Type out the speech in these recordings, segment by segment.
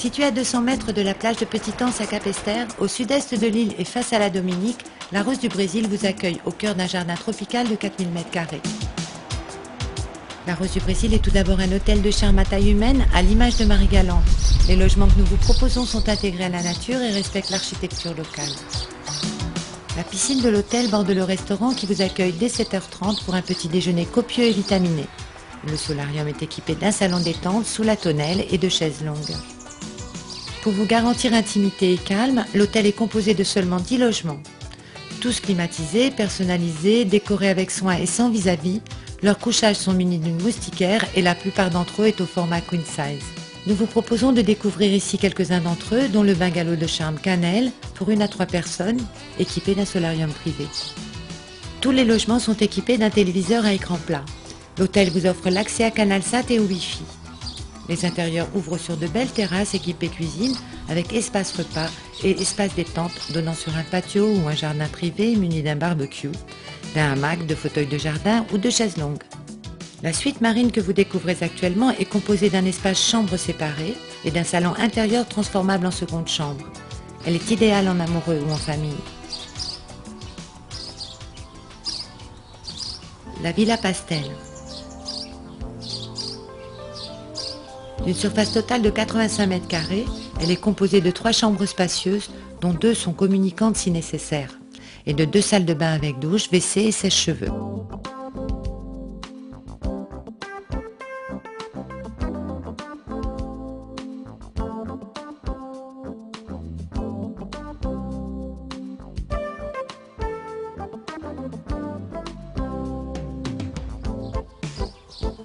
Située à 200 mètres de la plage de Petit-Anse à Capesterre, au sud-est de l'île et face à la Dominique, la Rose du Brésil vous accueille au cœur d'un jardin tropical de 4000 m². La Rose du Brésil est tout d'abord un hôtel de charme à taille humaine, à l'image de Marie-Galante. Les logements que nous vous proposons sont intégrés à la nature et respectent l'architecture locale. La piscine de l'hôtel borde le restaurant qui vous accueille dès 7h30 pour un petit déjeuner copieux et vitaminé. Le solarium est équipé d'un salon détente sous la tonnelle et de chaises longues. Pour vous garantir intimité et calme, l'hôtel est composé de seulement 10 logements. Tous climatisés, personnalisés, décorés avec soin et sans vis-à-vis, leurs couchages sont munis d'une moustiquaire et la plupart d'entre eux est au format queen size. Nous vous proposons de découvrir ici quelques-uns d'entre eux, dont le bungalow de charme Cannelle, pour 1 à 3 personnes, équipé d'un solarium privé. Tous les logements sont équipés d'un téléviseur à écran plat. L'hôtel vous offre l'accès à CanalSat et au Wi-Fi. Les intérieurs ouvrent sur de belles terrasses équipées cuisine, avec espace repas et espace détente donnant sur un patio ou un jardin privé muni d'un barbecue, d'un hamac, de fauteuils de jardin ou de chaises longues. La suite marine que vous découvrez actuellement est composée d'un espace chambre séparé et d'un salon intérieur transformable en seconde chambre. Elle est idéale en amoureux ou en famille. La Villa Pastel. D'une surface totale de 85 m², elle est composée de 3 chambres spacieuses, dont 2 sont communicantes si nécessaire, et de 2 salles de bain avec douche, WC et sèche-cheveux.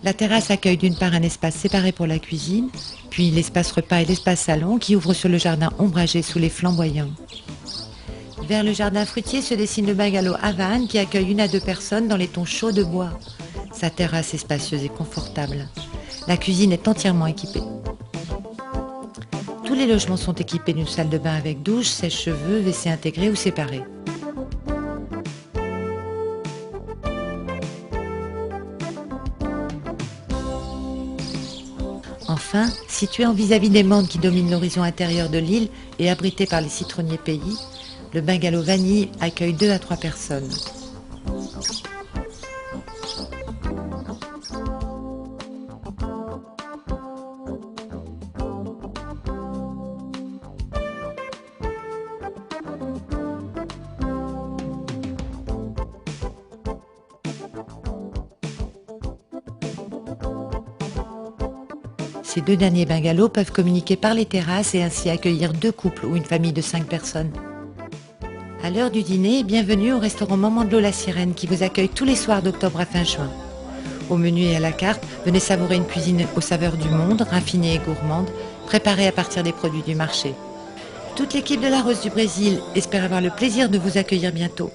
La terrasse accueille d'une part un espace séparé pour la cuisine, puis l'espace repas et l'espace salon qui ouvrent sur le jardin ombragé sous les flamboyants. Vers le jardin fruitier se dessine le bungalow Havane qui accueille 1 à 2 personnes dans les tons chauds de bois. Sa terrasse est spacieuse et confortable. La cuisine est entièrement équipée. Tous les logements sont équipés d'une salle de bain avec douche, sèche-cheveux, WC intégré ou séparé. Enfin, situé en vis-à-vis des Mandes qui dominent l'horizon intérieur de l'île et abrité par les citronniers pays, le bungalow Vanille accueille 2 à 3 personnes. Ces 2 derniers bungalows peuvent communiquer par les terrasses et ainsi accueillir 2 couples ou une famille de 5 personnes. À l'heure du dîner, bienvenue au restaurant Maman de l'eau La Sirène qui vous accueille tous les soirs d'octobre à fin juin. Au menu et à la carte, venez savourer une cuisine aux saveurs du monde, raffinée et gourmande, préparée à partir des produits du marché. Toute l'équipe de la Rose du Brésil espère avoir le plaisir de vous accueillir bientôt.